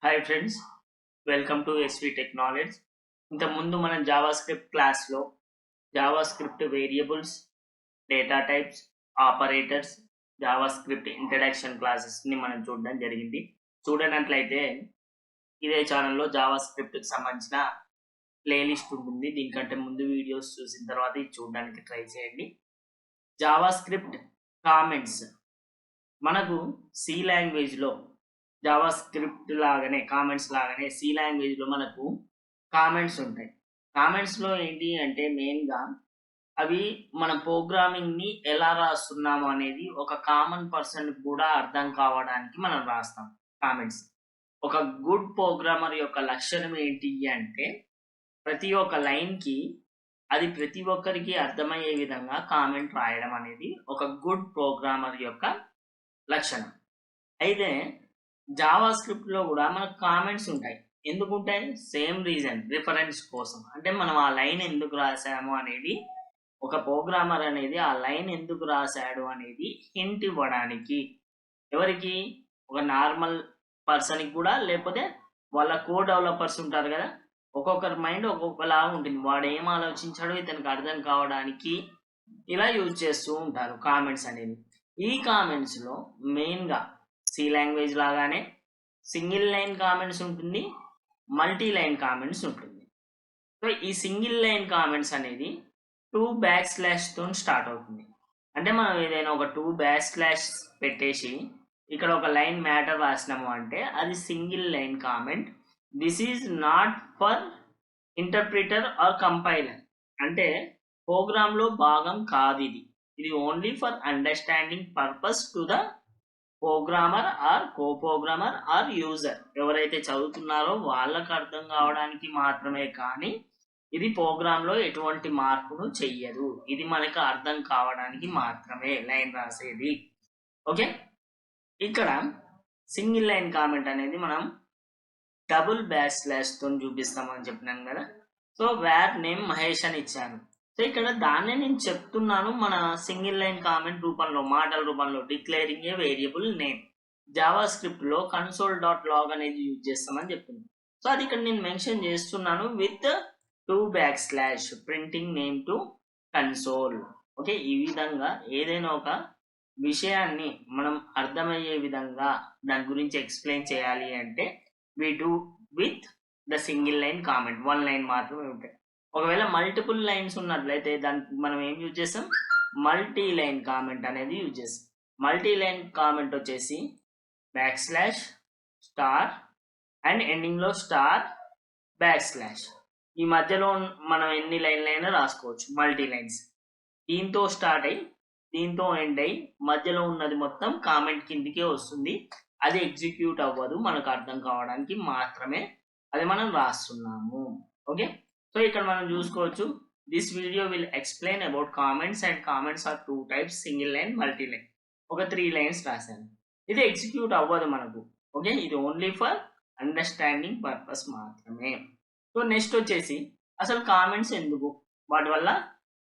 Hi friends, welcome to SV Technology. ఇంత ముందు మనం జావాస్క్రిప్ట్ క్లాస్లో JavaScript variables, data types, operators, JavaScript introduction క్లాసెస్ని మనం చూడడం జరిగింది. చూడనట్లయితే ఇదే ఛానల్లో జావాస్క్రిప్ట్కి సంబంధించిన ప్లేలిస్ట్ ఉంటుంది. దీనికంటే ముందు వీడియోస్ చూసిన తర్వాత ఇది చూడడానికి ట్రై చేయండి. జావాస్క్రిప్ట్ కామెంట్స్ మనకు సి లాంగ్వేజ్లో జావాస్క్రిప్ట్ లాగానే కామెంట్స్ లాగానే సి లాంగ్వేజ్లో మనకు కామెంట్స్ ఉంటాయి. కామెంట్స్లో ఏంటి అంటే మెయిన్గా అవి మన ప్రోగ్రామింగ్ని ఎలా రాస్తున్నాము అనేది ఒక కామన్ పర్సన్ కూడా అర్థం కావడానికి మనం రాస్తాం కామెంట్స్. ఒక గుడ్ ప్రోగ్రామర్ యొక్క లక్షణం ఏంటి అంటే ప్రతి ఒక్క లైన్కి అది ప్రతి ఒక్కరికి అర్థమయ్యే విధంగా కామెంట్ రాయడం అనేది ఒక గుడ్ ప్రోగ్రామర్ యొక్క లక్షణం. అయితే జావాస్క్రిప్ట్లో కూడా మనకు కామెంట్స్ ఉంటాయి. ఎందుకు ఉంటాయి? సేమ్ రీజన్, రిఫరెన్స్ కోసం. అంటే మనం ఆ లైన్ ఎందుకు రాసాము అనేది, ఒక ప్రోగ్రామర్ అనేది ఆ లైన్ ఎందుకు రాశాడు అనేది హింట్ ఇవ్వడానికి. ఎవరికి? ఒక నార్మల్ పర్సన్కి కూడా, లేకపోతే వాళ్ళ కో డెవలపర్స్ ఉంటారు కదా, ఒక్కొక్కరి మైండ్ ఒక్కొక్కలా ఉంటుంది. వాడు ఏం ఆలోచించాడో ఇతనికి అర్థం కావడానికి ఇలా యూజ్ చేస్తూ ఉంటారు కామెంట్స్ అనేది. ఈ కామెంట్స్లో మెయిన్గా సి లాంగ్వేజ్ లాగానే సింగిల్ లైన్ కామెంట్స్ ఉంటుంది, మల్టీ లైన్ కామెంట్స్ ఉంటుంది. సో ఈ సింగిల్ లైన్ కామెంట్స్ అనేది 2 తో స్టార్ట్ అవుతుంది. అంటే మనం ఏదైనా ఒక 2 పెట్టేసి ఇక్కడ ఒక లైన్ మ్యాటర్ రాసినాము అంటే అది single line comment. This is not for interpreter or compiler. అంటే ప్రోగ్రాంలో భాగం కాదు ఇది. ఇది only for understanding purpose to the programmer or co-programmer or user. ఎవరైతే చదువుతున్నారో వాళ్ళకు అర్థం కావడానికి మాత్రమే, కానీ ఇది ప్రోగ్రాంలో ఎటువంటి మార్పును చెయ్యదు. ఇది మనకు అర్థం కావడానికి మాత్రమే లైన్ రాసేది. ఓకే, ఇక్కడ సింగిల్ లైన్ కామెంట్ అనేది మనం డబుల్ తో చూపిస్తామని చెప్పినాను కదా. సో వేర్ నేమ్ మహేష్ అని ఇచ్చాను. సో ఇక్కడ దాన్నే నేను చెప్తున్నాను మన సింగిల్ లైన్ కామెంట్ రూపంలో, మాటల రూపంలో. డిక్లేరింగ్ ఏ వేరియబుల్ నేమ్. జావాస్క్రిప్ట్లో console.log అనేది యూజ్ చేస్తామని చెప్తున్నాను. సో అది ఇక్కడ నేను మెన్షన్ చేస్తున్నాను with 2 printing name to console. Okay, ఈ విధంగా ఏదైనా ఒక విషయాన్ని మనం అర్థమయ్యే విధంగా దాని గురించి ఎక్స్ప్లెయిన్ చేయాలి అంటే we do with the single line comment. 1 line మాత్రమే ఉంటాయి. ఒకవేళ మల్టిపుల్ లైన్స్ ఉన్నట్లయితే దానికి మనం ఏం యూజ్ చేస్తాం? మల్టీ లైన్ కామెంట్ అనేది యూజ్ చేస్తాం. మల్టీ లైన్ కామెంట్ వచ్చేసి /* అండ్ ఎండింగ్లో */. ఈ మధ్యలో మనం ఎన్ని లైన్లైనా రాసుకోవచ్చు. మల్టీ లైన్స్ దీంతో స్టార్ట్ అయ్యి దీంతో ఎండ్ అయ్యి మధ్యలో ఉన్నది మొత్తం కామెంట్ కిందికే వస్తుంది. అది ఎగ్జిక్యూట్ అవ్వదు, మనకు అర్థం కావడానికి మాత్రమే అది మనం రాస్తున్నాము. ఓకే, సో ఇక్కడ మనం చూసుకోవచ్చు, this video will explain about comments and comments are 2 types, single line, multi line. ఒక 3 లైన్స్ రాశాను. ఇది ఎగ్జిక్యూట్ అవ్వదు మనకు. ఓకే, ఇది ఓన్లీ ఫర్ అండర్స్టాండింగ్ పర్పస్ మాత్రమే. సో నెక్స్ట్ వచ్చేసి అసలు కామెంట్స్ ఎందుకు, వాటి వల్ల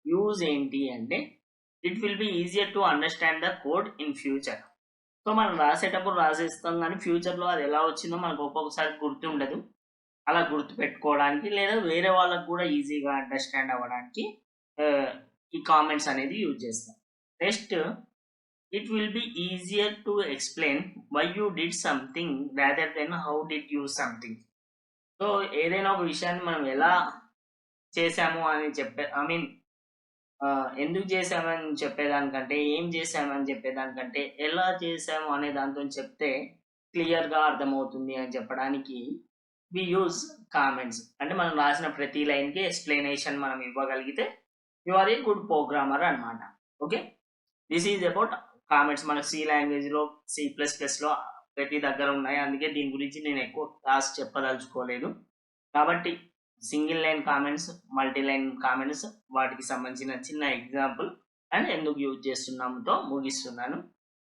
యూజ్ ఏంటి అంటే it will be easier to understand the code in future. So మనం రాసేటప్పుడు రాసేస్తాం, కానీ ఫ్యూచర్లో అది ఎలా వచ్చిందో మనకు ఒక్కొక్కసారి గుర్తుండదు. అలా గుర్తు పెట్టుకోవడానికి లేదా వేరే వాళ్ళకు కూడా ఈజీగా అండర్స్టాండ్ అవ్వడానికి ఈ కామెంట్స్ అనేది యూజ్ చేస్తాం. Next, it will be easier to explain why you did something rather than how did you something. So ఏదైనా ఒక విషయాన్ని మనం ఎలా చేసాము అని ఎందుకు చేసామని చెప్పేదానికంటే, ఏం చేసామని చెప్పేదానికంటే ఎలా చేసాము అనే దాంతో చెప్తే క్లియర్గా అర్థమవుతుంది అని చెప్పడానికి వి యూజ్ కామెంట్స్. అంటే మనం రాసిన ప్రతి లైన్కి ఎక్స్ప్లెనేషన్ మనం ఇవ్వగలిగితే you are a good programmer అనమాట. Okay, this is about comments. మన సి లాంగ్వేజ్లో, C++లో ప్రతి దగ్గర ఉన్నాయి. అందుకే దీని గురించి నేను ఎక్కువ క్లాస్ చెప్పదలుచుకోలేదు. కాబట్టి single line comments, multi line comments, వాటికి సంబంధించిన చిన్న ఎగ్జాంపుల్ అండ్ ఎందుకు యూజ్ చేస్తున్నాముతో ముగిస్తున్నాను.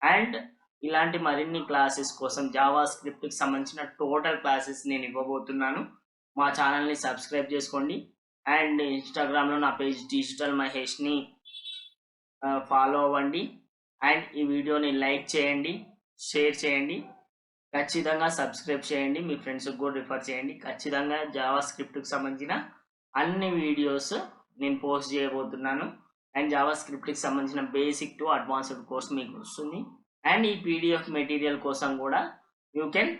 అండ్ ఇలాంటి మరిన్ని క్లాసెస్ కోసం జావాస్క్రిప్ట్కి సంబంధించిన టోటల్ క్లాసెస్ నేను ఇవ్వబోతున్నాను. మా ఛానల్ని సబ్స్క్రైబ్ చేసుకోండి. అండ్ ఇన్స్టాగ్రామ్లో నా పేజ్ డిజిటల్ మహేష్ని ఫాలో అవ్వండి. అండ్ ఈ వీడియోని లైక్ చేయండి, షేర్ చేయండి. ఖచ్చితంగా సబ్స్క్రైబ్ చేయండి, మీ ఫ్రెండ్స్కి కూడా రిఫర్ చేయండి. ఖచ్చితంగా జావాస్క్రిప్ట్కి సంబంధించిన అన్ని వీడియోస్ నేను పోస్ట్ చేయబోతున్నాను. అండ్ జావాస్క్రిప్ట్కి సంబంధించిన బేసిక్ టు అడ్వాన్స్డ్ కోర్స్ మీకు వస్తుంది. అండ్ ఈ పీడిఎఫ్ మెటీరియల్ కోసం కూడా you can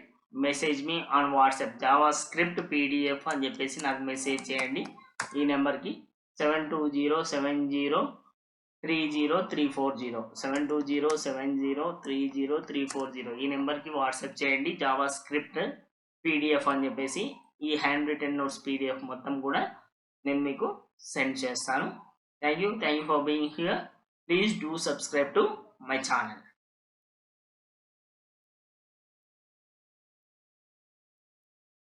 message me on WhatsApp JavaScript PDF అని చెప్పేసి నాకు మెసేజ్ చేయండి ఈ నెంబర్కి 7207030340 7207030340 ఈ నెంబర్కి వాట్సాప్ చేయండి. జావాస్క్రిప్ట్ పీడిఎఫ్ అని చెప్పేసి ఈ హ్యాండ్ రిటెన్ నోట్స్ పీడిఎఫ్ మొత్తం కూడా నేను మీకు సెండ్ చేస్తాను. Thank you for being here. Please do subscribe to my channel.